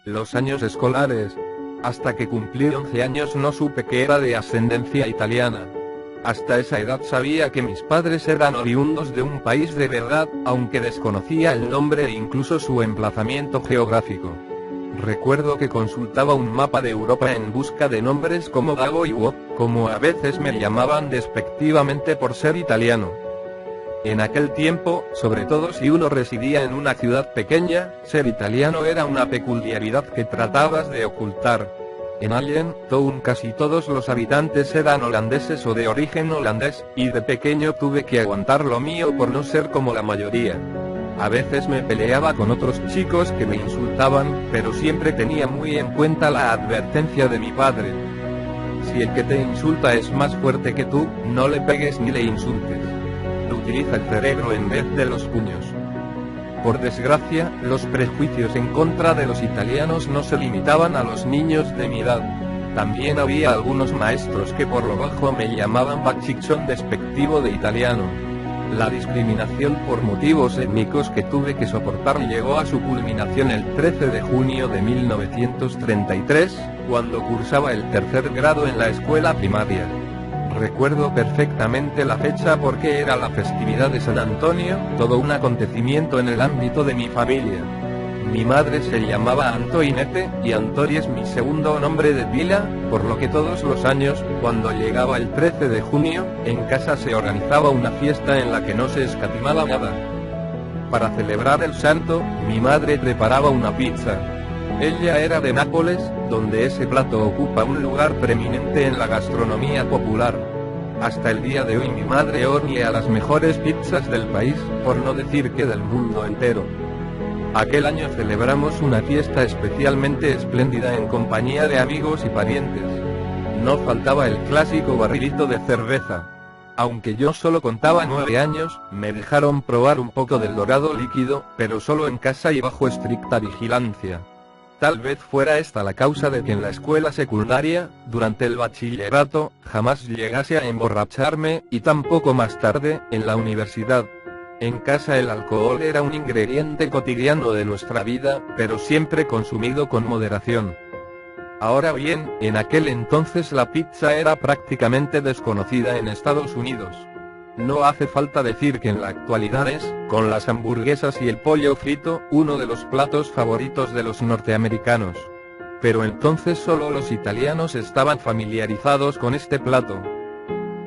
los años escolares. Hasta que cumplí 11 años no supe que era de ascendencia italiana. Hasta esa edad sabía que mis padres eran oriundos de un país de verdad, aunque desconocía el nombre e incluso su emplazamiento geográfico. Recuerdo que consultaba un mapa de Europa en busca de nombres como Dago y Uo, como a veces me llamaban despectivamente por ser italiano. En aquel tiempo, sobre todo si uno residía en una ciudad pequeña, ser italiano era una peculiaridad que tratabas de ocultar. En Allentown casi todos los habitantes eran holandeses o de origen holandés, y de pequeño tuve que aguantar lo mío por no ser como la mayoría. A veces me peleaba con otros chicos que me insultaban, pero siempre tenía muy en cuenta la advertencia de mi padre. Si el que te insulta es más fuerte que tú, no le pegues ni le insultes. Utiliza el cerebro en vez de los puños. Por desgracia, los prejuicios en contra de los italianos no se limitaban a los niños de mi edad. También había algunos maestros que por lo bajo me llamaban bacchichón despectivo de italiano. La discriminación por motivos étnicos que tuve que soportar llegó a su culminación el 13 de junio de 1933, cuando cursaba el tercer grado en la escuela primaria. Recuerdo perfectamente la fecha porque era la festividad de San Antonio, todo un acontecimiento en el ámbito de mi familia. Mi madre se llamaba Antoinette, y Antori es mi segundo nombre de pila, por lo que todos los años, cuando llegaba el 13 de junio, en casa se organizaba una fiesta en la que no se escatimaba nada. Para celebrar el santo, mi madre preparaba una pizza. Ella era de Nápoles, donde ese plato ocupa un lugar preeminente en la gastronomía popular. Hasta el día de hoy mi madre hornea las mejores pizzas del país, por no decir que del mundo entero. Aquel año celebramos una fiesta especialmente espléndida en compañía de amigos y parientes. No faltaba el clásico barrilito de cerveza. Aunque yo solo contaba 9 años, me dejaron probar un poco del dorado líquido, pero solo en casa y bajo estricta vigilancia. Tal vez fuera esta la causa de que en la escuela secundaria, durante el bachillerato, jamás llegase a emborracharme, y tampoco más tarde, en la universidad. En casa el alcohol era un ingrediente cotidiano de nuestra vida, pero siempre consumido con moderación. Ahora bien, en aquel entonces la pizza era prácticamente desconocida en Estados Unidos. No hace falta decir que en la actualidad es, con las hamburguesas y el pollo frito, uno de los platos favoritos de los norteamericanos. Pero entonces solo los italianos estaban familiarizados con este plato.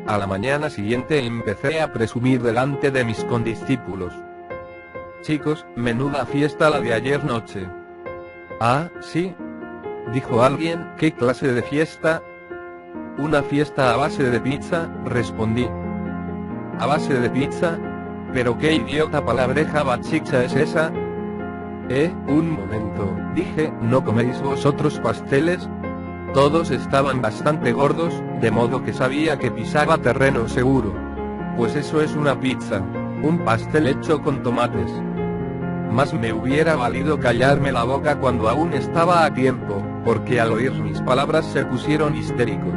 A la mañana siguiente empecé a presumir delante de mis condiscípulos. Chicos, menuda fiesta la de ayer noche. Ah, sí, dijo alguien, ¿qué clase de fiesta? Una fiesta a base de pizza, respondí. ¿A base de pizza? ¿Pero qué idiota palabreja bachchicha es esa? Un momento, dije, ¿no coméis vosotros pasteles? Todos estaban bastante gordos, de modo que sabía que pisaba terreno seguro. Pues eso es una pizza, un pastel hecho con tomates. Más me hubiera valido callarme la boca cuando aún estaba a tiempo, porque al oír mis palabras se pusieron histéricos.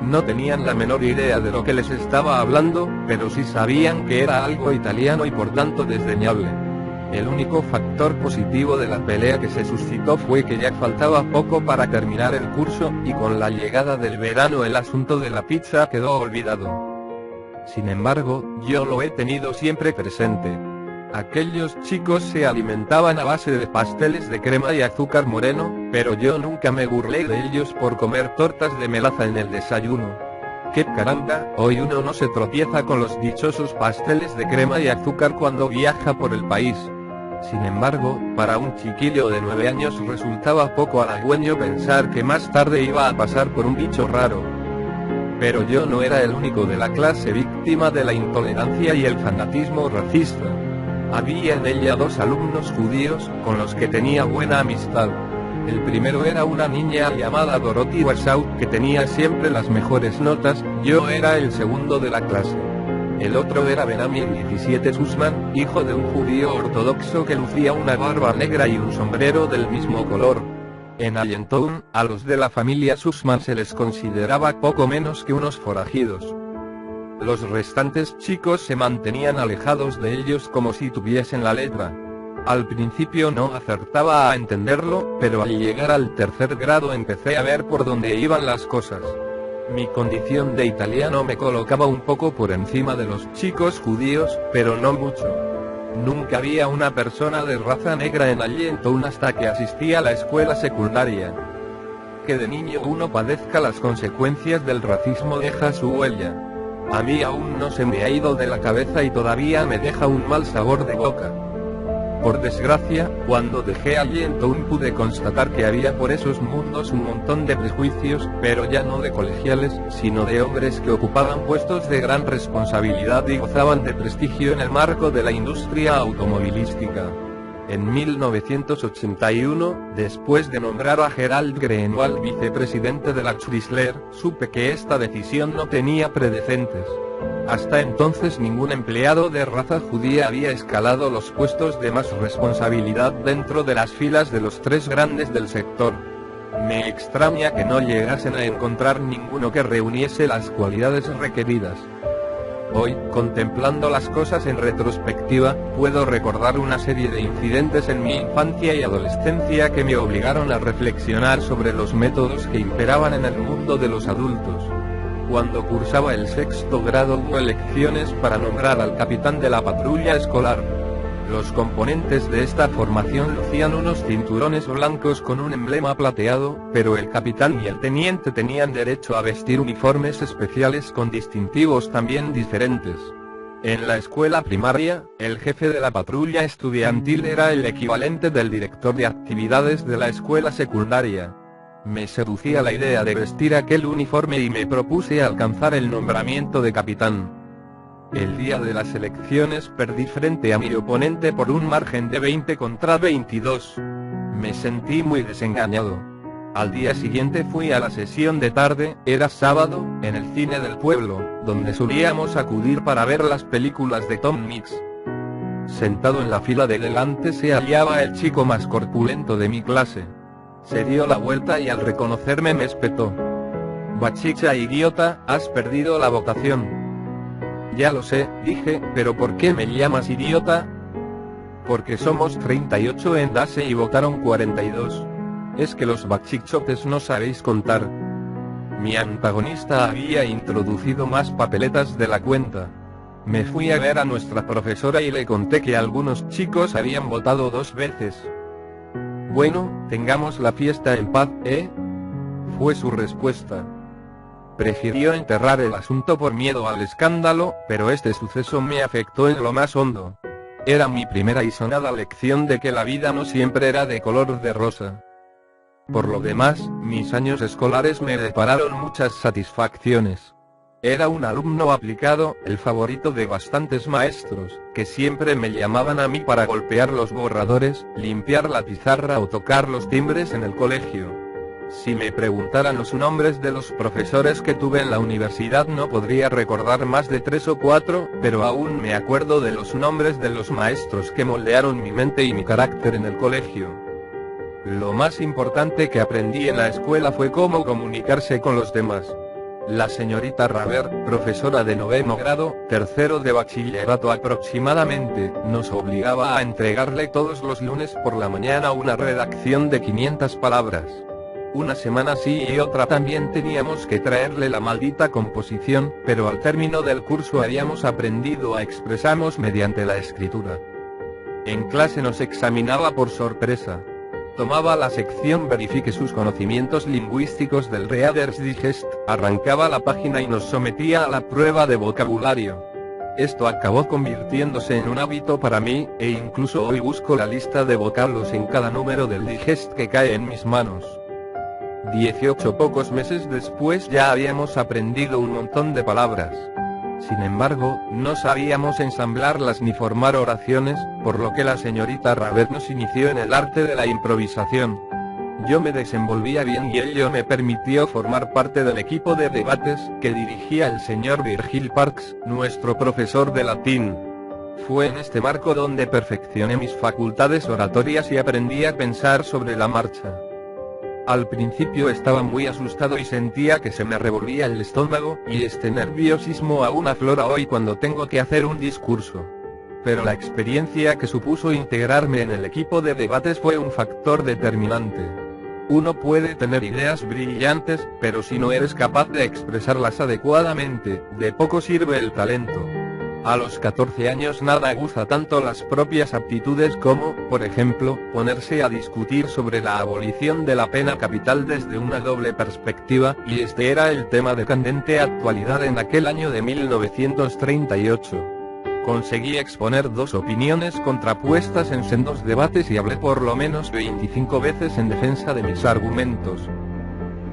No tenían la menor idea de lo que les estaba hablando, pero sí sabían que era algo italiano y por tanto desdeñable. El único factor positivo de la pelea que se suscitó fue que ya faltaba poco para terminar el curso, y con la llegada del verano el asunto de la pizza quedó olvidado. Sin embargo, yo lo he tenido siempre presente. Aquellos chicos se alimentaban a base de pasteles de crema y azúcar moreno, pero yo nunca me burlé de ellos por comer tortas de melaza en el desayuno. ¡Qué caramba! Hoy uno no se tropieza con los dichosos pasteles de crema y azúcar cuando viaja por el país. Sin embargo, para un chiquillo de 9 años resultaba poco halagüeño pensar que más tarde iba a pasar por un bicho raro. Pero yo no era el único de la clase víctima de la intolerancia y el fanatismo racista. Había en ella 2 alumnos judíos, con los que tenía buena amistad. El primero era una niña llamada Dorothy Warsaw, que tenía siempre las mejores notas, yo era el segundo de la clase. El otro era Benjamin 17 Sussman, hijo de un judío ortodoxo que lucía una barba negra y un sombrero del mismo color. En Allentown, a los de la familia Sussman se les consideraba poco menos que unos forajidos. Los restantes chicos se mantenían alejados de ellos como si tuviesen la lepra. Al principio no acertaba a entenderlo, pero al llegar al tercer grado empecé a ver por dónde iban las cosas. Mi condición de italiano me colocaba un poco por encima de los chicos judíos, pero no mucho. Nunca había una persona de raza negra en Allentown hasta que asistí a la escuela secundaria. Que de niño uno padezca las consecuencias del racismo deja su huella. A mí aún no se me ha ido de la cabeza y todavía me deja un mal sabor de boca. Por desgracia, cuando dejé Allentown pude constatar que había por esos mundos un montón de prejuicios, pero ya no de colegiales, sino de hombres que ocupaban puestos de gran responsabilidad y gozaban de prestigio en el marco de la industria automovilística. En 1981, después de nombrar a Gerald Greenwald vicepresidente de la Chrysler, supe que esta decisión no tenía precedentes. Hasta entonces ningún empleado de raza judía había escalado los puestos de más responsabilidad dentro de las filas de los tres grandes del sector. Me extraña que no llegasen a encontrar ninguno que reuniese las cualidades requeridas. Hoy, contemplando las cosas en retrospectiva, puedo recordar una serie de incidentes en mi infancia y adolescencia que me obligaron a reflexionar sobre los métodos que imperaban en el mundo de los adultos. Cuando cursaba el sexto grado hubo elecciones para nombrar al capitán de la patrulla escolar. Los componentes de esta formación lucían unos cinturones blancos con un emblema plateado, pero el capitán y el teniente tenían derecho a vestir uniformes especiales con distintivos también diferentes. En la escuela primaria, el jefe de la patrulla estudiantil era el equivalente del director de actividades de la escuela secundaria. Me seducía la idea de vestir aquel uniforme y me propuse alcanzar el nombramiento de capitán. El día de las elecciones perdí frente a mi oponente por un margen de 20 contra 22. Me sentí muy desengañado. Al día siguiente fui a la sesión de tarde, era sábado, en el cine del pueblo, donde solíamos acudir para ver las películas de Tom Mix. Sentado en la fila de delante se hallaba el chico más corpulento de mi clase. Se dio la vuelta y al reconocerme me espetó. «Bachicha idiota, has perdido la votación». «Ya lo sé», dije, «pero ¿por qué me llamas idiota?» «Porque somos 38 en DASE y votaron 42. Es que los bachichotes no sabéis contar». Mi antagonista había introducido más papeletas de la cuenta. Me fui a ver a nuestra profesora y le conté que algunos chicos habían votado 2 veces. «Bueno, tengamos la fiesta en paz, ¿eh?», fue su respuesta. Prefirió enterrar el asunto por miedo al escándalo, pero este suceso me afectó en lo más hondo. Era mi primera y sonada lección de que la vida no siempre era de color de rosa. Por lo demás, mis años escolares me depararon muchas satisfacciones. Era un alumno aplicado, el favorito de bastantes maestros, que siempre me llamaban a mí para golpear los borradores, limpiar la pizarra o tocar los timbres en el colegio. Si me preguntaran los nombres de los profesores que tuve en la universidad no podría recordar más de 3 o 4, pero aún me acuerdo de los nombres de los maestros que moldearon mi mente y mi carácter en el colegio. Lo más importante que aprendí en la escuela fue cómo comunicarse con los demás. La señorita Raver, profesora de 9º grado, tercero de bachillerato aproximadamente, nos obligaba a entregarle todos los lunes por la mañana una redacción de 500 palabras. Una semana sí y otra también teníamos que traerle la maldita composición, pero al término del curso habíamos aprendido a expresarnos mediante la escritura. En clase nos examinaba por sorpresa. Tomaba la sección Verifique sus conocimientos lingüísticos del Reader's Digest, arrancaba la página y nos sometía a la prueba de vocabulario. Esto acabó convirtiéndose en un hábito para mí, e incluso hoy busco la lista de vocablos en cada número del Digest que cae en mis manos. 18 pocos meses después ya habíamos aprendido un montón de palabras. Sin embargo, no sabíamos ensamblarlas ni formar oraciones, por lo que la señorita Raver nos inició en el arte de la improvisación. Yo me desenvolvía bien y ello me permitió formar parte del equipo de debates que dirigía el señor Virgil Parks, nuestro profesor de latín. Fue en este marco donde perfeccioné mis facultades oratorias y aprendí a pensar sobre la marcha. Al principio estaba muy asustado y sentía que se me revolvía el estómago, y este nerviosismo aún aflora hoy cuando tengo que hacer un discurso. pero la experiencia que supuso integrarme en el equipo de debates fue un factor determinante. Uno puede tener ideas brillantes, pero si no eres capaz de expresarlas adecuadamente, de poco sirve el talento. A los 14 años nada gusta tanto las propias aptitudes como, por ejemplo, ponerse a discutir sobre la abolición de la pena capital desde una doble perspectiva, y este era el tema de candente actualidad en aquel año de 1938. Conseguí exponer dos opiniones contrapuestas en sendos debates y hablé por lo menos 25 veces en defensa de mis argumentos.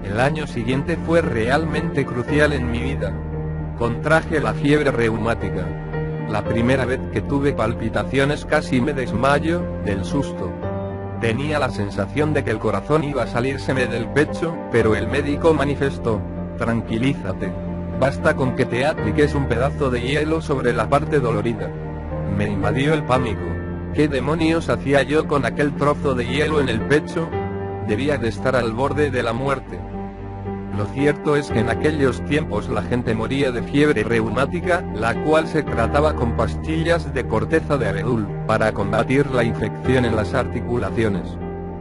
El año siguiente fue realmente crucial en mi vida. Contraje la fiebre reumática. La primera vez que tuve palpitaciones casi me desmayo, del susto. Tenía la sensación de que el corazón iba a salírseme del pecho, pero el médico manifestó: tranquilízate. Basta con que te apliques un pedazo de hielo sobre la parte dolorida. Me invadió el pánico. ¿Qué demonios hacía yo con aquel trozo de hielo en el pecho? Debía de estar al borde de la muerte. Lo cierto es que en aquellos tiempos la gente moría de fiebre reumática, la cual se trataba con pastillas de corteza de abedul, para combatir la infección en las articulaciones.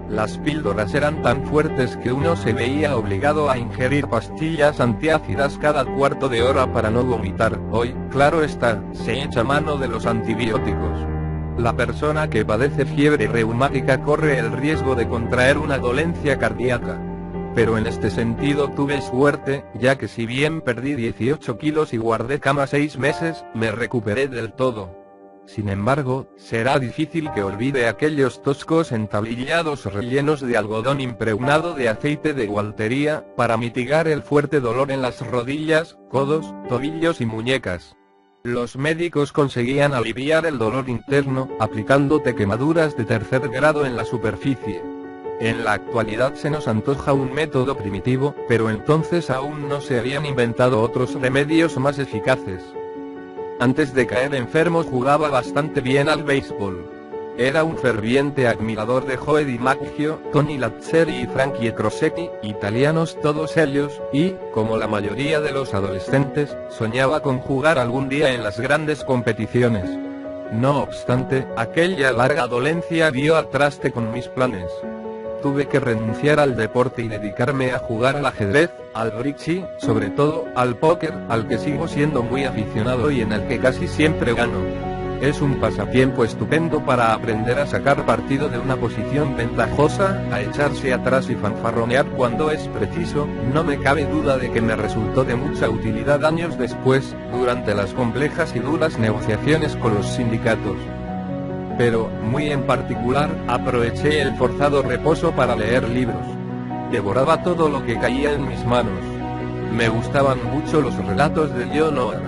Las píldoras eran tan fuertes que uno se veía obligado a ingerir pastillas antiácidas cada cuarto de hora para no vomitar. Hoy, claro está, se echa mano de los antibióticos. La persona que padece fiebre reumática corre el riesgo de contraer una dolencia cardíaca. Pero en este sentido tuve suerte, ya que si bien perdí 18 kilos y guardé cama 6 meses, me recuperé del todo. Sin embargo, será difícil que olvide aquellos toscos entablillados rellenos de algodón impregnado de aceite de gualtería, para mitigar el fuerte dolor en las rodillas, codos, tobillos y muñecas. Los médicos conseguían aliviar el dolor interno, aplicándote quemaduras de tercer grado en la superficie. En la actualidad se nos antoja un método primitivo, pero entonces aún no se habían inventado otros remedios más eficaces. Antes de caer enfermo jugaba bastante bien al béisbol. Era un ferviente admirador de Joe DiMaggio, Tony Lazzeri y Frankie Crosetti, italianos todos ellos, y, como la mayoría de los adolescentes, soñaba con jugar algún día en las grandes competiciones. No obstante, aquella larga dolencia dio al traste con mis planes. Tuve que renunciar al deporte y dedicarme a jugar al ajedrez, al bridge y, sobre todo, al póker, al que sigo siendo muy aficionado y en el que casi siempre gano. Es un pasatiempo estupendo para aprender a sacar partido de una posición ventajosa, a echarse atrás y fanfarronear cuando es preciso. No me cabe duda de que me resultó de mucha utilidad años después, durante las complejas y duras negociaciones con los sindicatos. Pero, muy en particular, aproveché el forzado reposo para leer libros. Devoraba todo lo que caía en mis manos. Me gustaban mucho los relatos de John Noah.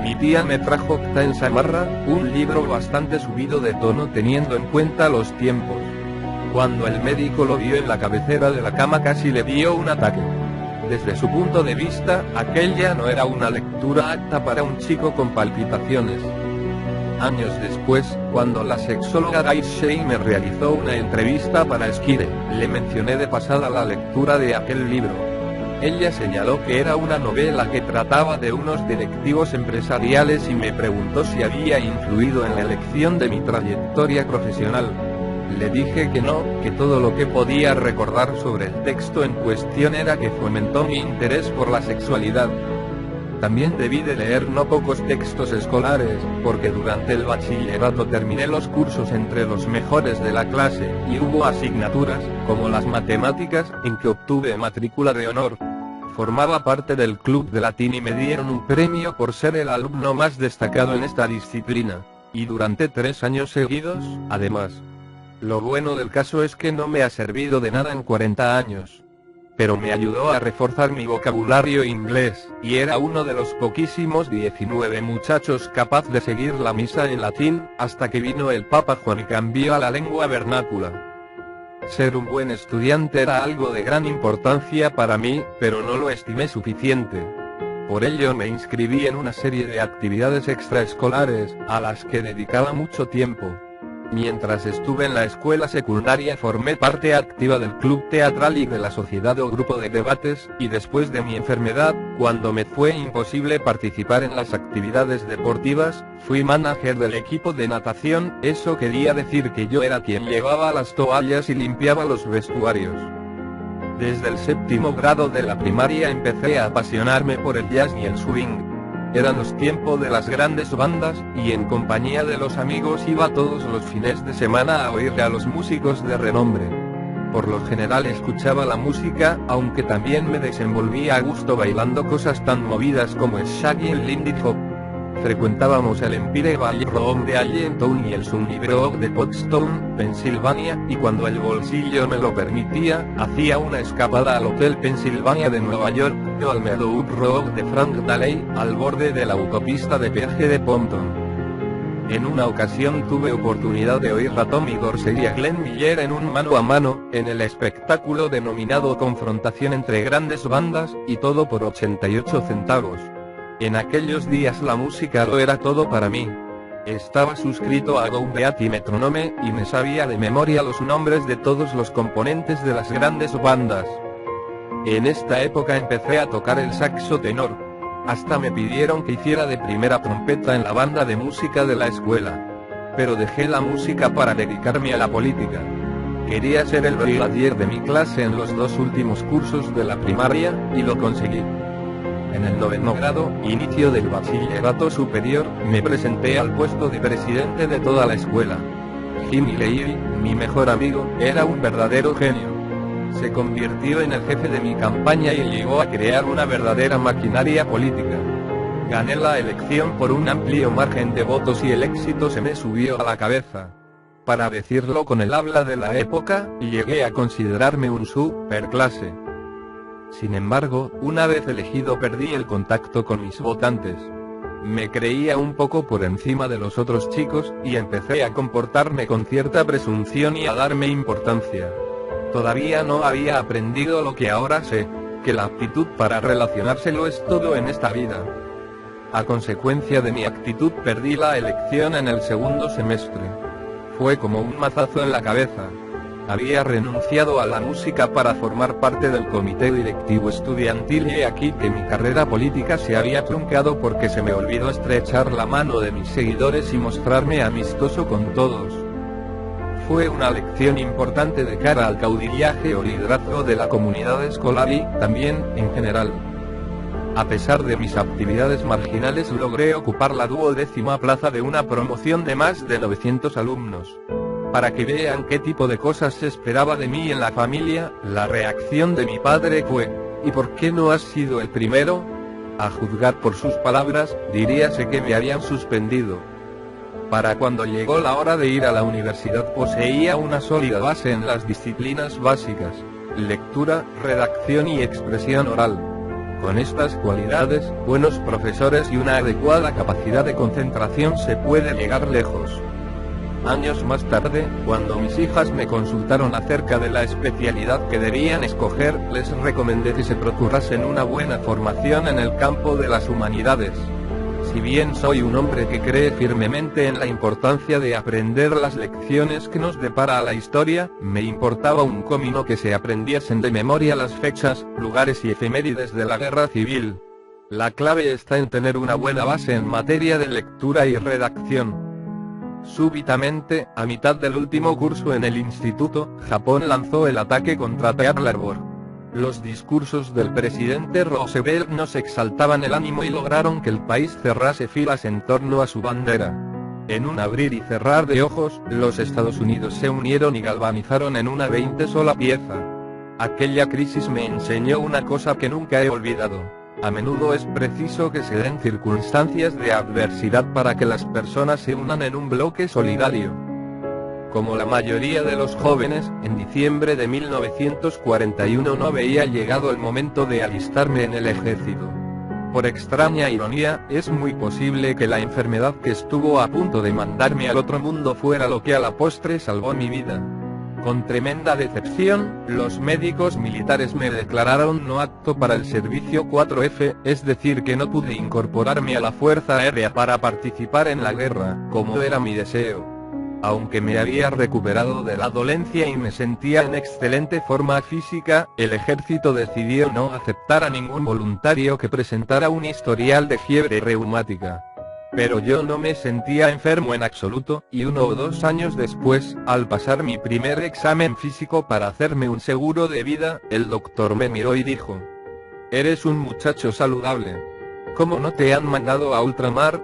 Mi tía me trajo Octa en Samarra, un libro bastante subido de tono teniendo en cuenta los tiempos. Cuando el médico lo vio en la cabecera de la cama casi le dio un ataque. Desde su punto de vista, aquella no era una lectura apta para un chico con palpitaciones. Años después, cuando la sexóloga Grace Shea me realizó una entrevista para Esquire, le mencioné de pasada la lectura de aquel libro. Ella señaló que era una novela que trataba de unos directivos empresariales y me preguntó si había influido en la elección de mi trayectoria profesional. Le dije que no, que todo lo que podía recordar sobre el texto en cuestión era que fomentó mi interés por la sexualidad. También debí de leer no pocos textos escolares, porque durante el bachillerato terminé los cursos entre los mejores de la clase, y hubo asignaturas, como las matemáticas, en que obtuve matrícula de honor. Formaba parte del club de latín y me dieron un premio por ser el alumno más destacado en esta disciplina. Y durante 3 años seguidos, además. Lo bueno del caso es que no me ha servido de nada en 40 años. Pero me ayudó a reforzar mi vocabulario inglés, y era uno de los poquísimos 19 muchachos capaz de seguir la misa en latín, hasta que vino el Papa Juan y cambió a la lengua vernácula. Ser un buen estudiante era algo de gran importancia para mí, pero no lo estimé suficiente. Por ello me inscribí en una serie de actividades extraescolares, a las que dedicaba mucho tiempo. Mientras estuve en la escuela secundaria formé parte activa del club teatral y de la sociedad o grupo de debates, y después de mi enfermedad, cuando me fue imposible participar en las actividades deportivas, fui manager del equipo de natación. Eso quería decir que yo era quien llevaba las toallas y limpiaba los vestuarios. Desde el 7º grado de la primaria empecé a apasionarme por el jazz y el swing. Eran los tiempos de las grandes bandas, y en compañía de los amigos iba todos los fines de semana a oír a los músicos de renombre. Por lo general escuchaba la música, aunque también me desenvolvía a gusto bailando cosas tan movidas como el shaggy y el lindy hop. Frecuentábamos el Empire Ballroom de Allentown y el Sunnybrook de Pottstown, Pensilvania, y cuando el bolsillo me lo permitía, hacía una escapada al Hotel Pennsylvania de Nueva York, o al Meadow Rock de Frank Daley, al borde de la autopista de peaje de Pompton. En una ocasión tuve oportunidad de oír a Tommy Dorsey y a Glenn Miller en un mano a mano, en el espectáculo denominado Confrontación entre Grandes Bandas, y todo por 88 centavos. En aquellos días la música lo era todo para mí. Estaba suscrito a Go Beat y Metronome, y me sabía de memoria los nombres de todos los componentes de las grandes bandas. En esta época empecé a tocar el saxo tenor. Hasta me pidieron que hiciera de primera trompeta en la banda de música de la escuela. Pero dejé la música para dedicarme a la política. Quería ser el brigadier de mi clase en los 2 últimos cursos de la primaria, y lo conseguí. En el 9º grado, inicio del bachillerato superior, me presenté al puesto de presidente de toda la escuela. Jimmy Leary, mi mejor amigo, era un verdadero genio. Se convirtió en el jefe de mi campaña y llegó a crear una verdadera maquinaria política. Gané la elección por un amplio margen de votos y el éxito se me subió a la cabeza. Para decirlo con el habla de la época, llegué a considerarme un superclase. Sin embargo, una vez elegido perdí el contacto con mis votantes. Me creía un poco por encima de los otros chicos, y empecé a comportarme con cierta presunción y a darme importancia. Todavía no había aprendido lo que ahora sé, que la aptitud para relacionarse lo es todo en esta vida. A consecuencia de mi actitud perdí la elección en el 2º semestre. Fue como un mazazo en la cabeza. Había renunciado a la música para formar parte del comité directivo estudiantil y he aquí que mi carrera política se había truncado porque se me olvidó estrechar la mano de mis seguidores y mostrarme amistoso con todos. Fue una lección importante de cara al caudillaje o liderazgo de la comunidad escolar y, también, en general. A pesar de mis actividades marginales logré ocupar la 12ª plaza de una promoción de más de 900 alumnos. Para que vean qué tipo de cosas se esperaba de mí en la familia, la reacción de mi padre fue: ¿y por qué no has sido el primero? A juzgar por sus palabras, diríase que me habían suspendido. Para cuando llegó la hora de ir a la universidad poseía una sólida base en las disciplinas básicas: lectura, redacción y expresión oral. Con estas cualidades, buenos profesores y una adecuada capacidad de concentración se puede llegar lejos. Años más tarde, cuando mis hijas me consultaron acerca de la especialidad que debían escoger, les recomendé que se procurasen una buena formación en el campo de las humanidades. Si bien soy un hombre que cree firmemente en la importancia de aprender las lecciones que nos depara la historia, me importaba un comino que se aprendiesen de memoria las fechas, lugares y efemérides de la guerra civil. La clave está en tener una buena base en materia de lectura y redacción. Súbitamente, a mitad del último curso en el instituto, Japón lanzó el ataque contra Pearl Harbor. Los discursos del presidente Roosevelt nos exaltaban el ánimo y lograron que el país cerrase filas en torno a su bandera. En un abrir y cerrar de ojos, los Estados Unidos se unieron y galvanizaron en una 20 sola pieza. Aquella crisis me enseñó una cosa que nunca he olvidado. A menudo es preciso que se den circunstancias de adversidad para que las personas se unan en un bloque solidario. Como la mayoría de los jóvenes, en diciembre de 1941 no veía llegado el momento de alistarme en el ejército. Por extraña ironía, es muy posible que la enfermedad que estuvo a punto de mandarme al otro mundo fuera lo que a la postre salvó mi vida. Con tremenda decepción, los médicos militares me declararon no apto para el servicio 4F, es decir que no pude incorporarme a la Fuerza Aérea para participar en la guerra, como era mi deseo. Aunque me había recuperado de la dolencia y me sentía en excelente forma física, el ejército decidió no aceptar a ningún voluntario que presentara un historial de fiebre reumática. Pero yo no me sentía enfermo en absoluto, y 1 o 2 años después, al pasar mi primer examen físico para hacerme un seguro de vida, el doctor me miró y dijo: «Eres un muchacho saludable. ¿Cómo no te han mandado a ultramar?».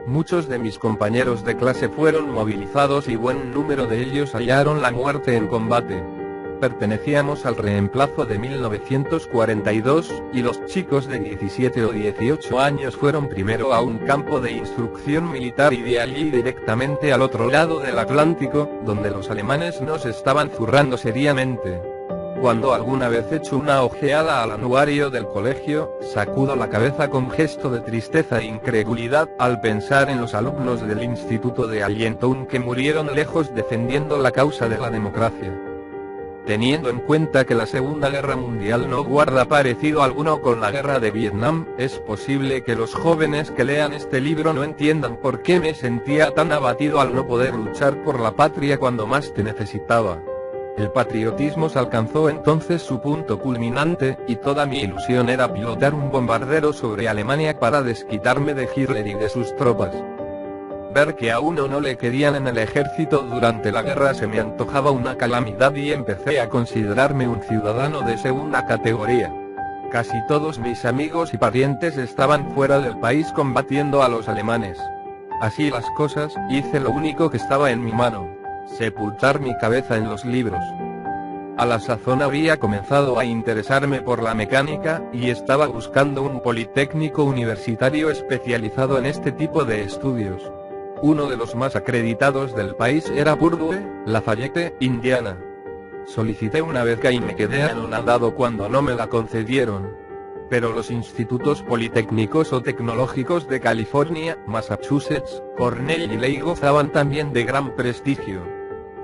Muchos de mis compañeros de clase fueron movilizados y buen número de ellos hallaron la muerte en combate. Pertenecíamos al reemplazo de 1942, y los chicos de 17 o 18 años fueron primero a un campo de instrucción militar y de allí directamente al otro lado del Atlántico, donde los alemanes nos estaban zurrando seriamente. Cuando alguna vez echo una ojeada al anuario del colegio, sacudo la cabeza con gesto de tristeza e incredulidad al pensar en los alumnos del instituto de Allentown que murieron lejos defendiendo la causa de la democracia. Teniendo en cuenta que la Segunda Guerra Mundial no guarda parecido alguno con la guerra de Vietnam, es posible que los jóvenes que lean este libro no entiendan por qué me sentía tan abatido al no poder luchar por la patria cuando más te necesitaba. El patriotismo alcanzó entonces su punto culminante, y toda mi ilusión era pilotar un bombardero sobre Alemania para desquitarme de Hitler y de sus tropas. Ver que a uno no le querían en el ejército durante la guerra se me antojaba una calamidad y empecé a considerarme un ciudadano de segunda categoría. Casi todos mis amigos y parientes estaban fuera del país combatiendo a los alemanes. Así las cosas, hice lo único que estaba en mi mano: sepultar mi cabeza en los libros. A la sazón había comenzado a interesarme por la mecánica, y estaba buscando un politécnico universitario especializado en este tipo de estudios. Uno de los más acreditados del país era Purdue, Lafayette, Indiana. Solicité una beca y me quedé anonadado cuando no me la concedieron. Pero los institutos politécnicos o tecnológicos de California, Massachusetts, Cornell y Lehigh gozaban también de gran prestigio.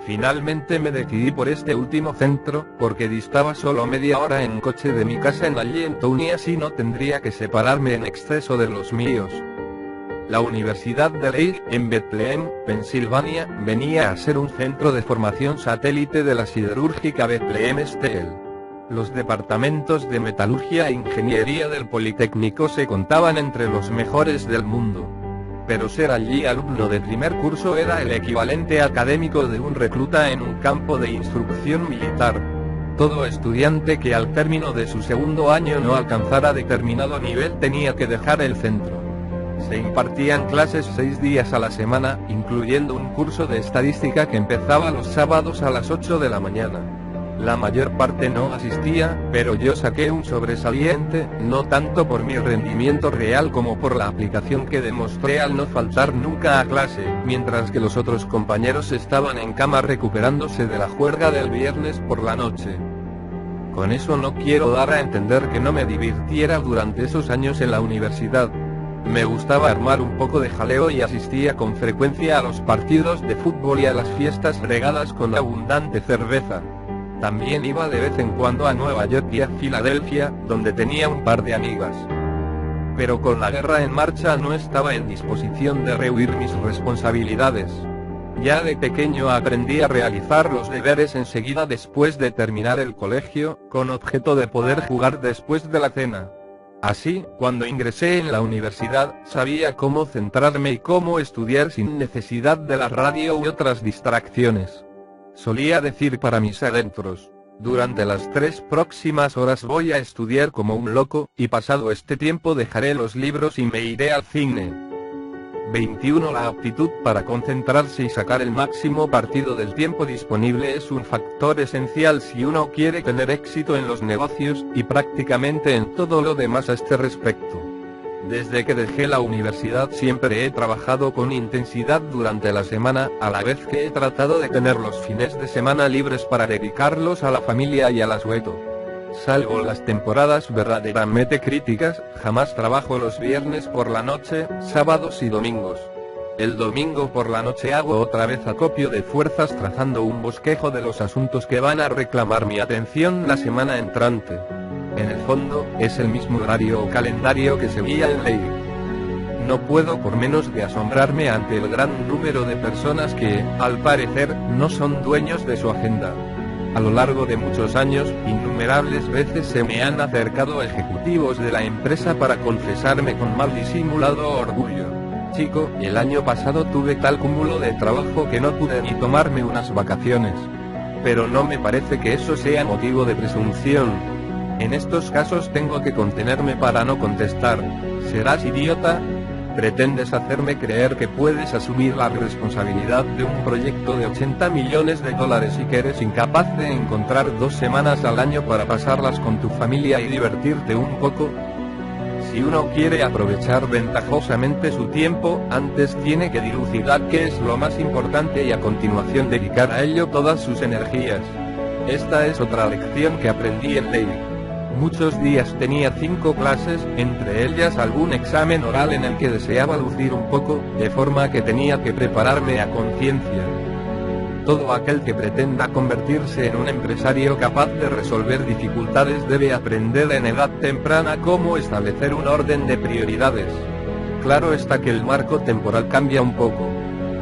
Finalmente me decidí por este último centro, porque distaba solo media hora en coche de mi casa en Allentown y así no tendría que separarme en exceso de los míos. La Universidad de Lehigh, en Bethlehem, Pensilvania, venía a ser un centro de formación satélite de la siderúrgica Bethlehem Steel. Los departamentos de metalurgia e ingeniería del Politécnico se contaban entre los mejores del mundo. Pero ser allí alumno de primer curso era el equivalente académico de un recluta en un campo de instrucción militar. Todo estudiante que al término de su segundo año no alcanzara determinado nivel tenía que dejar el centro. Se impartían clases 6 días a la semana, incluyendo un curso de estadística que empezaba los sábados a las 8 de la mañana. La mayor parte no asistía, pero yo saqué un sobresaliente, no tanto por mi rendimiento real como por la aplicación que demostré al no faltar nunca a clase, mientras que los otros compañeros estaban en cama recuperándose de la juerga del viernes por la noche. Con eso no quiero dar a entender que no me divirtiera durante esos años en la universidad. Me gustaba armar un poco de jaleo y asistía con frecuencia a los partidos de fútbol y a las fiestas regadas con abundante cerveza. También iba de vez en cuando a Nueva York y a Filadelfia, donde tenía un par de amigas. Pero con la guerra en marcha no estaba en disposición de rehuir mis responsabilidades. Ya de pequeño aprendí a realizar los deberes enseguida después de terminar el colegio, con objeto de poder jugar después de la cena. Así, cuando ingresé en la universidad, sabía cómo centrarme y cómo estudiar sin necesidad de la radio y otras distracciones. Solía decir para mis adentros: durante las 3 próximas horas voy a estudiar como un loco, y pasado este tiempo dejaré los libros y me iré al cine. 21 La aptitud para concentrarse y sacar el máximo partido del tiempo disponible es un factor esencial si uno quiere tener éxito en los negocios, y prácticamente en todo lo demás a este respecto. Desde que dejé la universidad siempre he trabajado con intensidad durante la semana, a la vez que he tratado de tener los fines de semana libres para dedicarlos a la familia y al asueto. Salvo las temporadas verdaderamente críticas, jamás trabajo los viernes por la noche, sábados y domingos. El domingo por la noche hago otra vez acopio de fuerzas trazando un bosquejo de los asuntos que van a reclamar mi atención la semana entrante. En el fondo, es el mismo horario o calendario que seguía en Lehigh. No puedo por menos de asombrarme ante el gran número de personas que, al parecer, no son dueños de su agenda. A lo largo de muchos años, innumerables veces se me han acercado ejecutivos de la empresa para confesarme con mal disimulado orgullo: chico, el año pasado tuve tal cúmulo de trabajo que no pude ni tomarme unas vacaciones. Pero no me parece que eso sea motivo de presunción. En estos casos tengo que contenerme para no contestar: ¿serás idiota? ¿Pretendes hacerme creer que puedes asumir la responsabilidad de un proyecto de $80 millones y que eres incapaz de encontrar 2 semanas al año para pasarlas con tu familia y divertirte un poco? Si uno quiere aprovechar ventajosamente su tiempo, antes tiene que dilucidar qué es lo más importante y a continuación dedicar a ello todas sus energías. Esta es otra lección que aprendí en ley. Muchos días tenía 5 clases, entre ellas algún examen oral en el que deseaba lucir un poco, de forma que tenía que prepararme a conciencia. Todo aquel que pretenda convertirse en un empresario capaz de resolver dificultades debe aprender en edad temprana cómo establecer un orden de prioridades. Claro está que el marco temporal cambia un poco.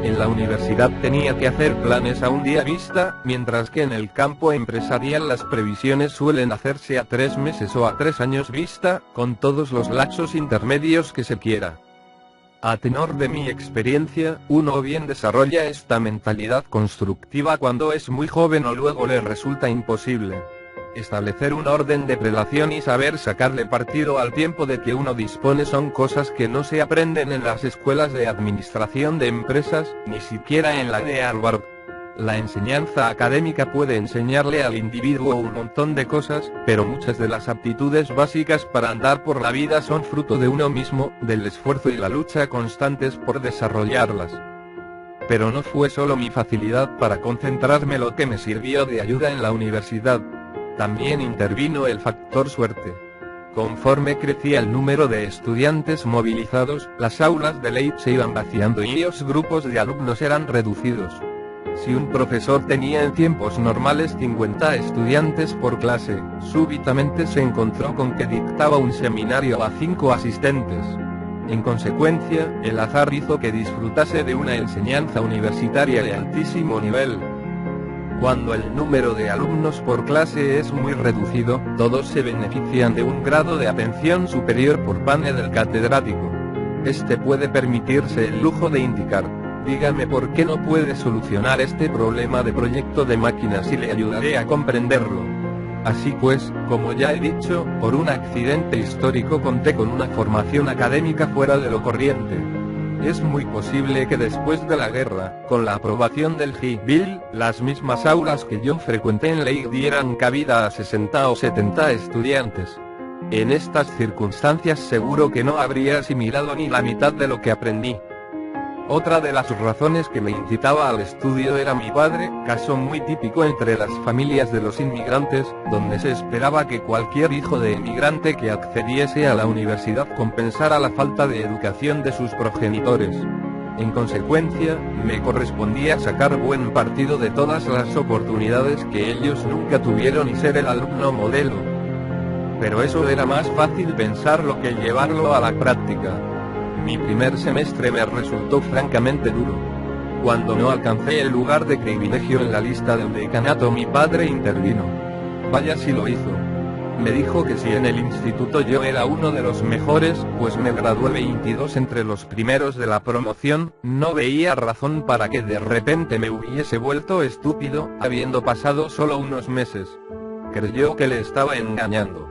En la universidad tenía que hacer planes a un día vista, mientras que en el campo empresarial las previsiones suelen hacerse a 3 meses o a 3 años vista, con todos los lapsos intermedios que se quiera. A tenor de mi experiencia, uno bien desarrolla esta mentalidad constructiva cuando es muy joven o luego le resulta imposible. Establecer un orden de prelación y saber sacarle partido al tiempo de que uno dispone son cosas que no se aprenden en las escuelas de administración de empresas, ni siquiera en la de Harvard. La enseñanza académica puede enseñarle al individuo un montón de cosas, pero muchas de las aptitudes básicas para andar por la vida son fruto de uno mismo, del esfuerzo y la lucha constantes por desarrollarlas. Pero no fue solo mi facilidad para concentrarme lo que me sirvió de ayuda en la universidad. También intervino el factor suerte. Conforme crecía el número de estudiantes movilizados, las aulas de ley se iban vaciando y los grupos de alumnos eran reducidos. Si un profesor tenía en tiempos normales 50 estudiantes por clase, súbitamente se encontró con que dictaba un seminario a 5 asistentes. En consecuencia, el azar hizo que disfrutase de una enseñanza universitaria de altísimo nivel. Cuando el número de alumnos por clase es muy reducido, todos se benefician de un grado de atención superior por parte del catedrático. Este puede permitirse el lujo de indicar: dígame por qué no puede solucionar este problema de proyecto de máquinas y le ayudaré a comprenderlo. Así pues, como ya he dicho, por un accidente histórico conté con una formación académica fuera de lo corriente. Es muy posible que después de la guerra, con la aprobación del G-Bill, las mismas aulas que yo frecuenté en Ley dieran cabida a 60 o 70 estudiantes. En estas circunstancias seguro que no habría asimilado ni la mitad de lo que aprendí. Otra de las razones que me incitaba al estudio era mi padre, caso muy típico entre las familias de los inmigrantes, donde se esperaba que cualquier hijo de emigrante que accediese a la universidad compensara la falta de educación de sus progenitores. En consecuencia, me correspondía sacar buen partido de todas las oportunidades que ellos nunca tuvieron y ser el alumno modelo. Pero eso era más fácil pensarlo que llevarlo a la práctica. Mi primer semestre me resultó francamente duro. Cuando no alcancé el lugar de privilegio en la lista del decanato, mi padre intervino. Vaya si lo hizo. Me dijo que si en el instituto yo era uno de los mejores, pues me gradué 22 entre los primeros de la promoción, no veía razón para que de repente me hubiese vuelto estúpido, habiendo pasado solo unos meses. Creyó que le estaba engañando.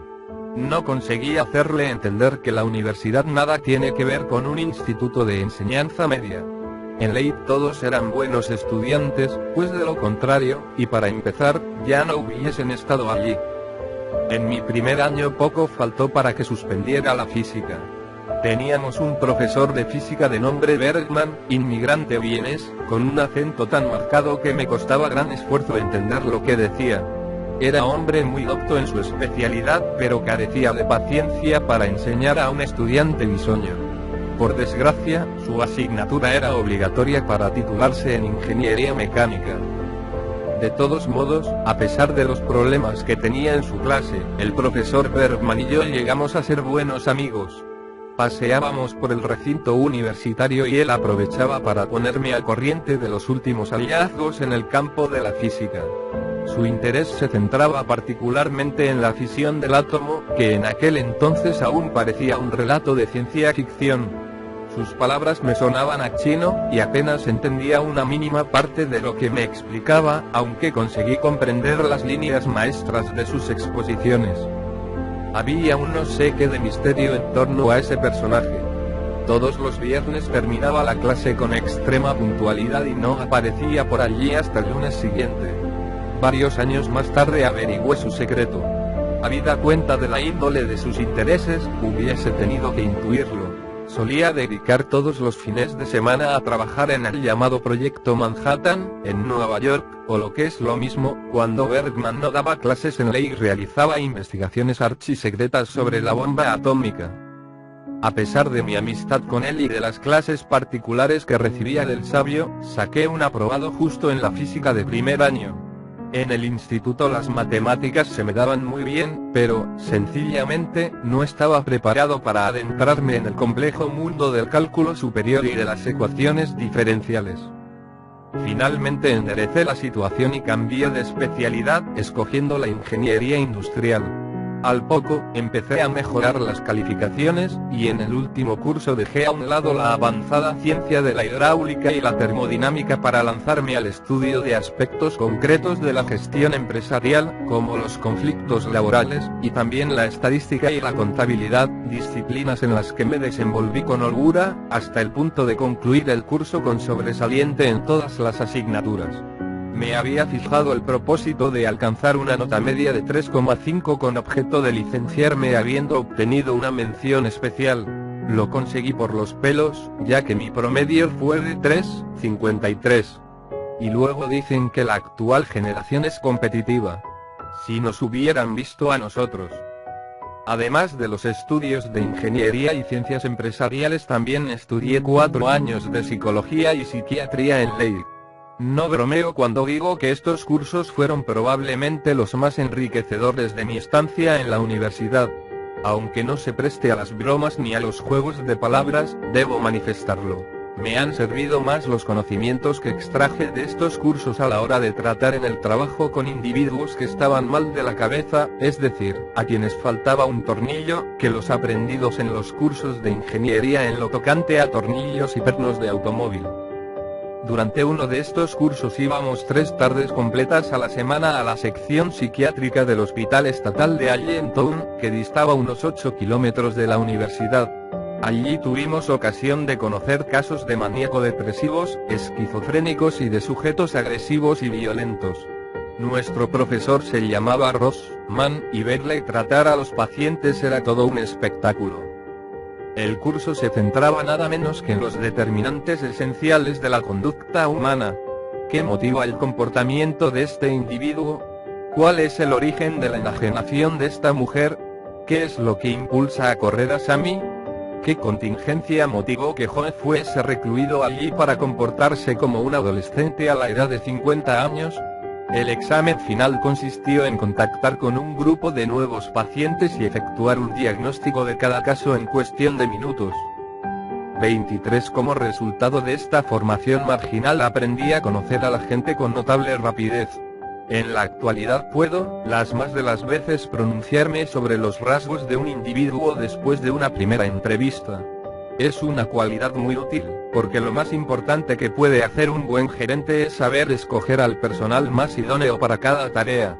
No conseguí hacerle entender que la universidad nada tiene que ver con un instituto de enseñanza media. En Ley todos eran buenos estudiantes, pues de lo contrario, y para empezar, ya no hubiesen estado allí. En mi primer año poco faltó para que suspendiera la física. Teníamos un profesor de física de nombre Bergman, inmigrante vienés, con un acento tan marcado que me costaba gran esfuerzo entender lo que decía. Era hombre muy docto en su especialidad, pero carecía de paciencia para enseñar a un estudiante bisoño. Por desgracia, su asignatura era obligatoria para titularse en ingeniería mecánica. De todos modos, a pesar de los problemas que tenía en su clase, el profesor Bergman y yo llegamos a ser buenos amigos. Paseábamos por el recinto universitario y él aprovechaba para ponerme al corriente de los últimos hallazgos en el campo de la física. Su interés se centraba particularmente en la fisión del átomo, que en aquel entonces aún parecía un relato de ciencia ficción. Sus palabras me sonaban a chino, y apenas entendía una mínima parte de lo que me explicaba, aunque conseguí comprender las líneas maestras de sus exposiciones. Había un no sé qué de misterio en torno a ese personaje. Todos los viernes terminaba la clase con extrema puntualidad y no aparecía por allí hasta el lunes siguiente. Varios años más tarde averigüé su secreto. Habida cuenta de la índole de sus intereses, hubiese tenido que intuirlo. Solía dedicar todos los fines de semana a trabajar en el llamado Proyecto Manhattan, en Nueva York, o lo que es lo mismo, cuando Bergman no daba clases en ley y realizaba investigaciones archisecretas sobre la bomba atómica. A pesar de mi amistad con él y de las clases particulares que recibía del sabio, saqué un aprobado justo en la física de primer año. En el instituto las matemáticas se me daban muy bien, pero, sencillamente, no estaba preparado para adentrarme en el complejo mundo del cálculo superior y de las ecuaciones diferenciales. Finalmente enderecé la situación y cambié de especialidad, escogiendo la ingeniería industrial. Al poco, empecé a mejorar las calificaciones, y en el último curso dejé a un lado la avanzada ciencia de la hidráulica y la termodinámica para lanzarme al estudio de aspectos concretos de la gestión empresarial, como los conflictos laborales, y también la estadística y la contabilidad, disciplinas en las que me desenvolví con holgura, hasta el punto de concluir el curso con sobresaliente en todas las asignaturas. Me había fijado el propósito de alcanzar una nota media de 3,5 con objeto de licenciarme habiendo obtenido una mención especial. Lo conseguí por los pelos, ya que mi promedio fue de 3,53. Y luego dicen que la actual generación es competitiva. Si nos hubieran visto a nosotros. Además de los estudios de ingeniería y ciencias empresariales, también estudié 4 años de psicología y psiquiatría en ley. No bromeo cuando digo que estos cursos fueron probablemente los más enriquecedores de mi estancia en la universidad. Aunque no se preste a las bromas ni a los juegos de palabras, debo manifestarlo. Me han servido más los conocimientos que extraje de estos cursos a la hora de tratar en el trabajo con individuos que estaban mal de la cabeza, es decir, a quienes faltaba un tornillo, que los aprendidos en los cursos de ingeniería en lo tocante a tornillos y pernos de automóvil. Durante uno de estos cursos íbamos 3 tardes completas a la semana a la sección psiquiátrica del Hospital Estatal de Allentown, que distaba unos 8 kilómetros de la universidad. Allí tuvimos ocasión de conocer casos de maníaco-depresivos, esquizofrénicos y de sujetos agresivos y violentos. Nuestro profesor se llamaba Ross Mann, y verle tratar a los pacientes era todo un espectáculo. El curso se centraba nada menos que en los determinantes esenciales de la conducta humana. ¿Qué motiva el comportamiento de este individuo? ¿Cuál es el origen de la enajenación de esta mujer? ¿Qué es lo que impulsa a correr a Sammy? ¿Qué contingencia motivó que Joe fuese recluido allí para comportarse como un adolescente a la edad de 50 años? El examen final consistió en contactar con un grupo de nuevos pacientes y efectuar un diagnóstico de cada caso en cuestión de minutos. 23 Como resultado de esta formación marginal aprendí a conocer a la gente con notable rapidez. En la actualidad puedo, las más de las veces, pronunciarme sobre los rasgos de un individuo después de una primera entrevista. Es una cualidad muy útil, porque lo más importante que puede hacer un buen gerente es saber escoger al personal más idóneo para cada tarea.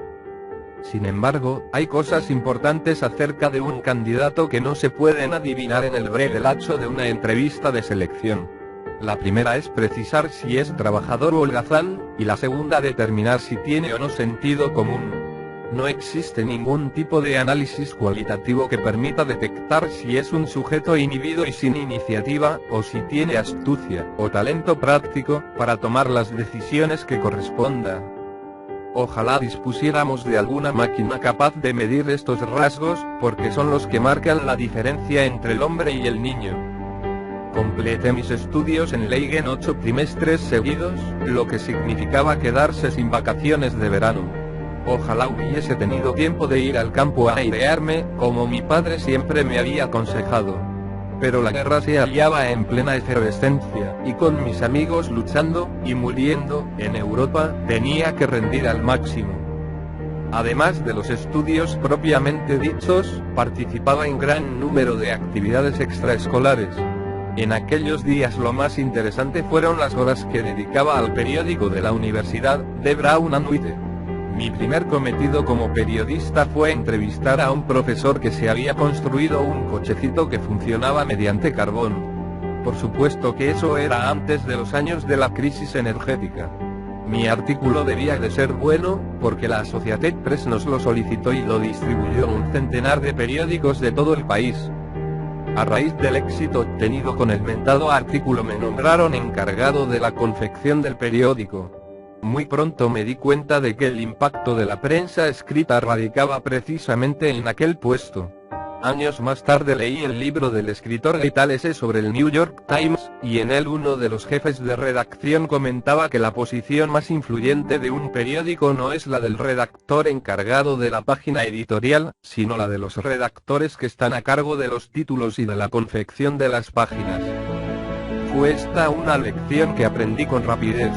Sin embargo, hay cosas importantes acerca de un candidato que no se pueden adivinar en el breve lapso de una entrevista de selección. La primera es precisar si es trabajador o holgazán, y la segunda determinar si tiene o no sentido común. No existe ningún tipo de análisis cualitativo que permita detectar si es un sujeto inhibido y sin iniciativa, o si tiene astucia, o talento práctico, para tomar las decisiones que corresponda. Ojalá dispusiéramos de alguna máquina capaz de medir estos rasgos, porque son los que marcan la diferencia entre el hombre y el niño. Completé mis estudios en ley en 8 trimestres seguidos, lo que significaba quedarse sin vacaciones de verano. Ojalá hubiese tenido tiempo de ir al campo a airearme, como mi padre siempre me había aconsejado. pero la guerra se hallaba en plena efervescencia, y con mis amigos luchando, y muriendo, en Europa, tenía que rendir al máximo. Además de los estudios propiamente dichos, participaba en gran número de actividades extraescolares. En aquellos días lo más interesante fueron las horas que dedicaba al periódico de la Universidad de Brown and White. Mi primer cometido como periodista fue entrevistar a un profesor que se había construido un cochecito que funcionaba mediante carbón. Por supuesto que eso era antes de los años de la crisis energética. Mi artículo debía de ser bueno, porque la Associated Press nos lo solicitó y lo distribuyó un centenar de periódicos de todo el país. A raíz del éxito obtenido con el mentado artículo me nombraron encargado de la confección del periódico. Muy pronto me di cuenta de que el impacto de la prensa escrita radicaba precisamente en aquel puesto. Años más tarde leí el libro del escritor Guy Talese sobre el New York Times, y en él uno de los jefes de redacción comentaba que la posición más influyente de un periódico no es la del redactor encargado de la página editorial, sino la de los redactores que están a cargo de los títulos y de la confección de las páginas. Fue esta una lección que aprendí con rapidez.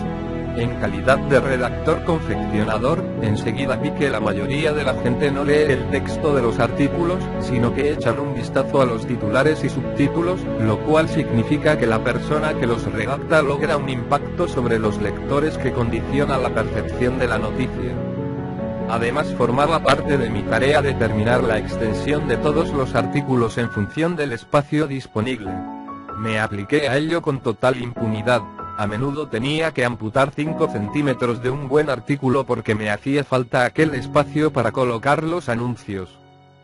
En calidad de redactor confeccionador, enseguida vi que la mayoría de la gente no lee el texto de los artículos, sino que echan un vistazo a los titulares y subtítulos, lo cual significa que la persona que los redacta logra un impacto sobre los lectores que condiciona la percepción de la noticia. Además formaba parte de mi tarea determinar la extensión de todos los artículos en función del espacio disponible. Me apliqué a ello con total impunidad. A menudo tenía que amputar 5 centímetros de un buen artículo porque me hacía falta aquel espacio para colocar los anuncios.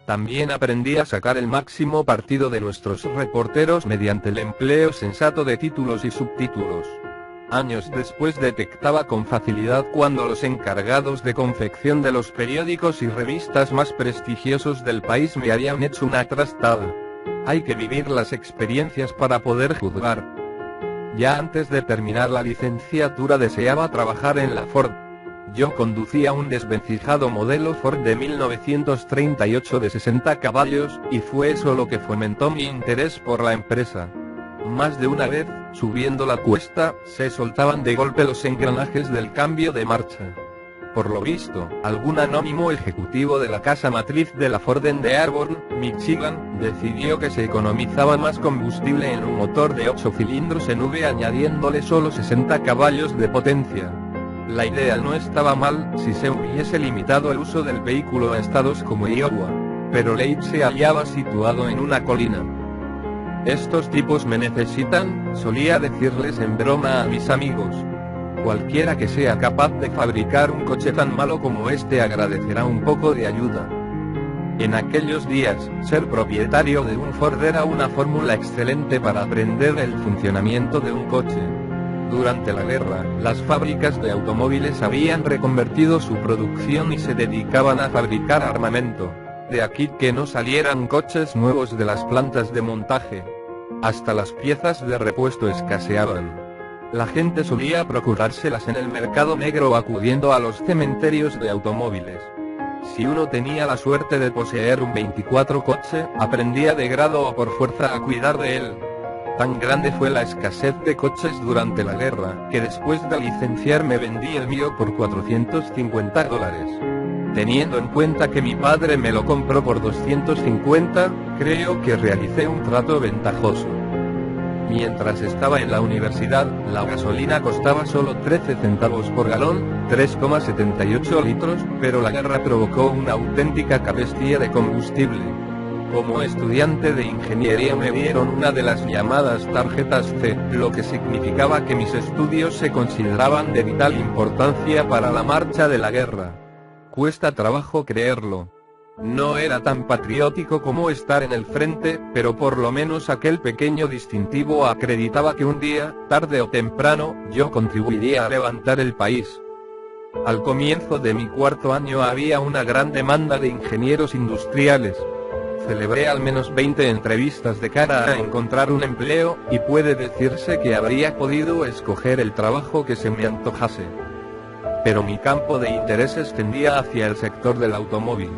También aprendí a sacar el máximo partido de nuestros reporteros mediante el empleo sensato de títulos y subtítulos. Años después detectaba con facilidad cuando los encargados de confección de los periódicos y revistas más prestigiosos del país me habían hecho una trastada. Hay que vivir las experiencias para poder juzgar. Ya antes de terminar la licenciatura deseaba trabajar en la Ford. Yo conducía un desvencijado modelo Ford de 1938 de 60 caballos, y fue eso lo que fomentó mi interés por la empresa. Más de una vez, subiendo la cuesta, se soltaban de golpe los engranajes del cambio de marcha. Por lo visto, algún anónimo ejecutivo de la casa matriz de la Ford en Dearborn, Michigan, decidió que se economizaba más combustible en un motor de 8 cilindros en V añadiéndole solo 60 caballos de potencia. La idea no estaba mal, si se hubiese limitado el uso del vehículo a estados como Iowa, pero Leith se hallaba situado en una colina. Estos tipos me necesitan, solía decirles en broma a mis amigos. Cualquiera que sea capaz de fabricar un coche tan malo como este agradecerá un poco de ayuda. En aquellos días, ser propietario de un Ford era una fórmula excelente para aprender el funcionamiento de un coche. Durante la guerra, las fábricas de automóviles habían reconvertido su producción y se dedicaban a fabricar armamento. De aquí que no salieran coches nuevos de las plantas de montaje. Hasta las piezas de repuesto escaseaban. La gente solía procurárselas en el mercado negro acudiendo a los cementerios de automóviles. Si uno tenía la suerte de poseer un 24 coche, aprendía de grado o por fuerza a cuidar de él. Tan grande fue la escasez de coches durante la guerra, que después de licenciarme vendí el mío por $450. Teniendo en cuenta que mi padre me lo compró por 250, creo que realicé un trato ventajoso. Mientras estaba en la universidad, la gasolina costaba solo 13 centavos por galón, 3,78 litros, pero la guerra provocó una auténtica carestía de combustible. Como estudiante de ingeniería me dieron una de las llamadas tarjetas C, lo que significaba que mis estudios se consideraban de vital importancia para la marcha de la guerra. Cuesta trabajo creerlo. No era tan patriótico como estar en el frente, pero por lo menos aquel pequeño distintivo acreditaba que un día, tarde o temprano, yo contribuiría a levantar el país. Al comienzo de mi cuarto año había una gran demanda de ingenieros industriales. Celebré al menos 20 entrevistas de cara a encontrar un empleo, y puede decirse que habría podido escoger el trabajo que se me antojase. Pero mi campo de intereses tendía hacia el sector del automóvil.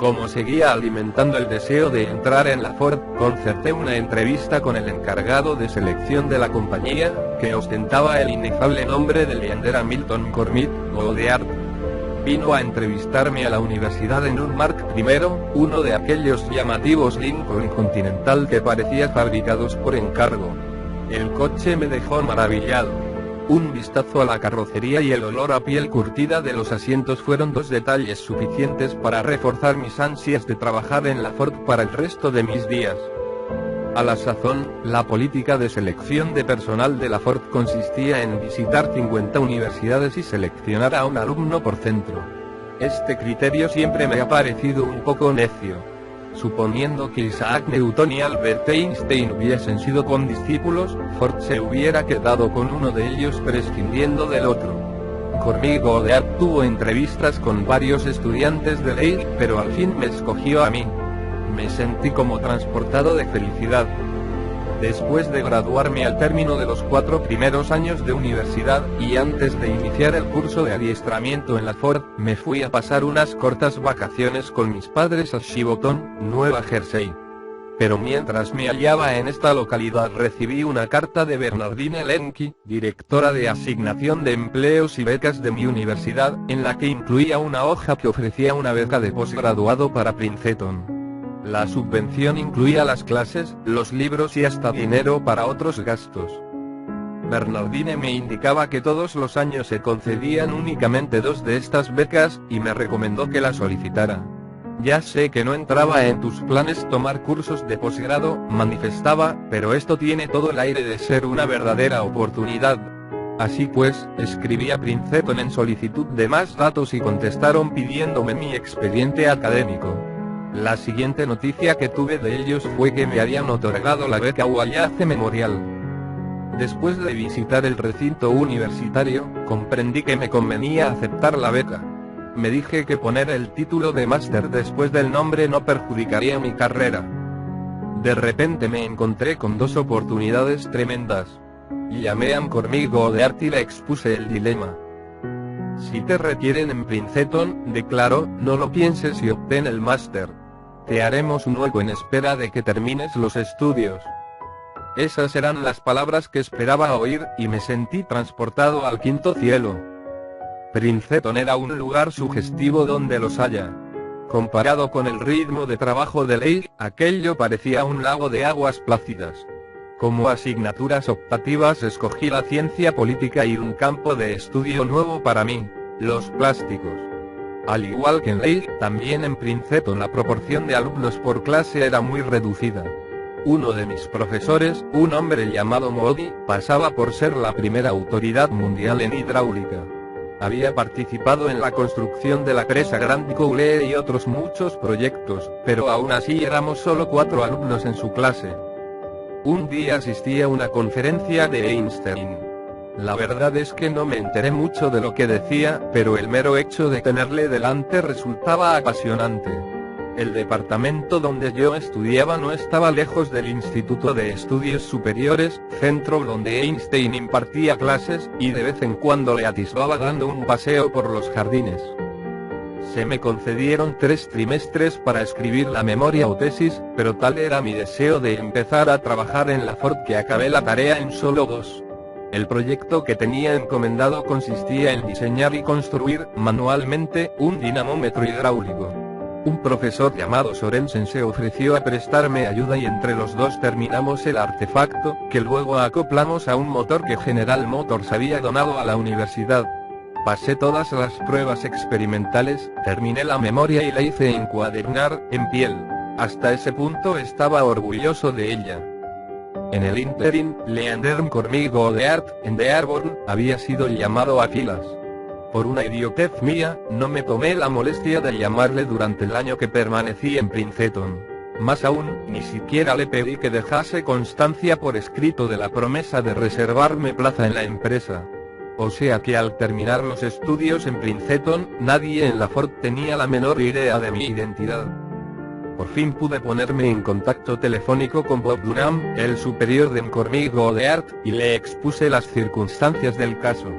Como seguía alimentando el deseo de entrar en la Ford, concerté una entrevista con el encargado de selección de la compañía, que ostentaba el inefable nombre de Leander Hamilton Cormig Goddard. Vino a entrevistarme a la universidad en un Mark I, uno de aquellos llamativos Lincoln Continental que parecía fabricados por encargo. El coche me dejó maravillado. Un vistazo a la carrocería y el olor a piel curtida de los asientos fueron dos detalles suficientes para reforzar mis ansias de trabajar en la Ford para el resto de mis días. A la sazón, la política de selección de personal de la Ford consistía en visitar 50 universidades y seleccionar a un alumno por centro. Este criterio siempre me ha parecido un poco necio. Suponiendo que Isaac Newton y Albert Einstein hubiesen sido condiscípulos, Ford se hubiera quedado con uno de ellos prescindiendo del otro. Cormig Goddard tuvo entrevistas con varios estudiantes de ley, pero al fin me escogió a mí. Me sentí como transportado de felicidad. Después de graduarme al término de los 4 primeros años de universidad, y antes de iniciar el curso de adiestramiento en la Ford, me fui a pasar unas cortas vacaciones con mis padres a Shiboton, Nueva Jersey. Pero mientras me hallaba en esta localidad recibí una carta de Bernardine Lenky, directora de asignación de empleos y becas de mi universidad, en la que incluía una hoja que ofrecía una beca de posgraduado para Princeton. La subvención incluía las clases, los libros y hasta dinero para otros gastos. Bernardine me indicaba que todos los años se concedían únicamente 2 de estas becas, y me recomendó que las solicitara. Ya sé que no entraba en tus planes tomar cursos de posgrado, manifestaba, pero esto tiene todo el aire de ser una verdadera oportunidad. Así pues, escribí a Princeton en solicitud de más datos y contestaron pidiéndome mi expediente académico. La siguiente noticia que tuve de ellos fue que me habían otorgado la beca Wallace Memorial. Después de visitar el recinto universitario, comprendí que me convenía aceptar la beca. Me dije que poner el título de máster después del nombre no perjudicaría mi carrera. De repente me encontré con 2 oportunidades tremendas. Llamé a Cormig Goddard y le expuse el dilema. Si te requieren en Princeton, declaró, no lo pienses y obtén el máster. Te haremos un hueco en espera de que termines los estudios. Esas eran las palabras que esperaba oír, y me sentí transportado al 5º cielo. Princeton era un lugar sugestivo donde los haya. Comparado con el ritmo de trabajo de Leigh, aquello parecía un lago de aguas plácidas. Como asignaturas optativas escogí la ciencia política y un campo de estudio nuevo para mí, los plásticos. Al igual que en Leigh, también en Princeton la proporción de alumnos por clase era muy reducida. Uno de mis profesores, un hombre llamado Moody, pasaba por ser la primera autoridad mundial en hidráulica. Había participado en la construcción de la presa Grand Coulee y otros muchos proyectos, pero aún así éramos solo 4 alumnos en su clase. Un día asistí a una conferencia de Einstein. La verdad es que no me enteré mucho de lo que decía, pero el mero hecho de tenerle delante resultaba apasionante. El departamento donde yo estudiaba no estaba lejos del Instituto de Estudios Superiores, centro donde Einstein impartía clases, y de vez en cuando le atisbaba dando un paseo por los jardines. Se me concedieron 3 trimestres para escribir la memoria o tesis, pero tal era mi deseo de empezar a trabajar en la Ford que acabé la tarea en solo 2. El proyecto que tenía encomendado consistía en diseñar y construir, manualmente, un dinamómetro hidráulico. Un profesor llamado Sorensen se ofreció a prestarme ayuda y entre los dos terminamos el artefacto, que luego acoplamos a un motor que General Motors había donado a la universidad. Pasé todas las pruebas experimentales, terminé la memoria y la hice encuadernar, en piel. Hasta ese punto estaba orgulloso de ella. En el ínterin, Leander Cormig Goddard, en Dearborn, había sido llamado a filas. Por una idiotez mía, no me tomé la molestia de llamarle durante el año que permanecí en Princeton. Más aún, ni siquiera le pedí que dejase constancia por escrito de la promesa de reservarme plaza en la empresa. O sea que al terminar los estudios en Princeton, nadie en la Ford tenía la menor idea de mi identidad. Por fin pude ponerme en contacto telefónico con Bob Dunham, el superior de Cormig Goddard, y le expuse las circunstancias del caso.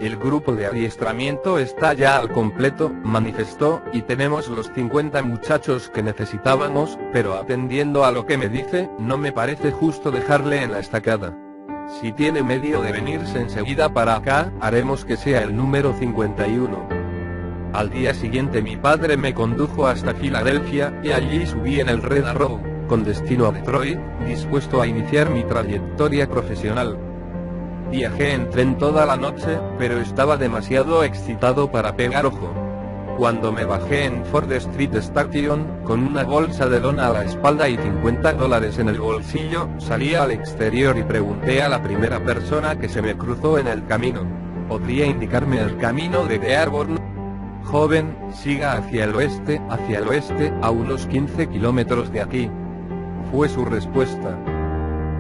El grupo de adiestramiento está ya al completo, manifestó, y tenemos los 50 muchachos que necesitábamos, pero atendiendo a lo que me dice, no me parece justo dejarle en la estacada. Si tiene medio de venirse enseguida para acá, haremos que sea el número 51. Al día siguiente mi padre me condujo hasta Filadelfia, y allí subí en el Red Arrow, con destino a Detroit, dispuesto a iniciar mi trayectoria profesional. Viajé en tren toda la noche, pero estaba demasiado excitado para pegar ojo. Cuando me bajé en Ford Street Station, con una bolsa de lona a la espalda y $50 en el bolsillo, salí al exterior y pregunté a la primera persona que se me cruzó en el camino: ¿podría indicarme el camino de Dearborn? Joven, siga hacia el oeste, a unos 15 kilómetros de aquí. Fue su respuesta.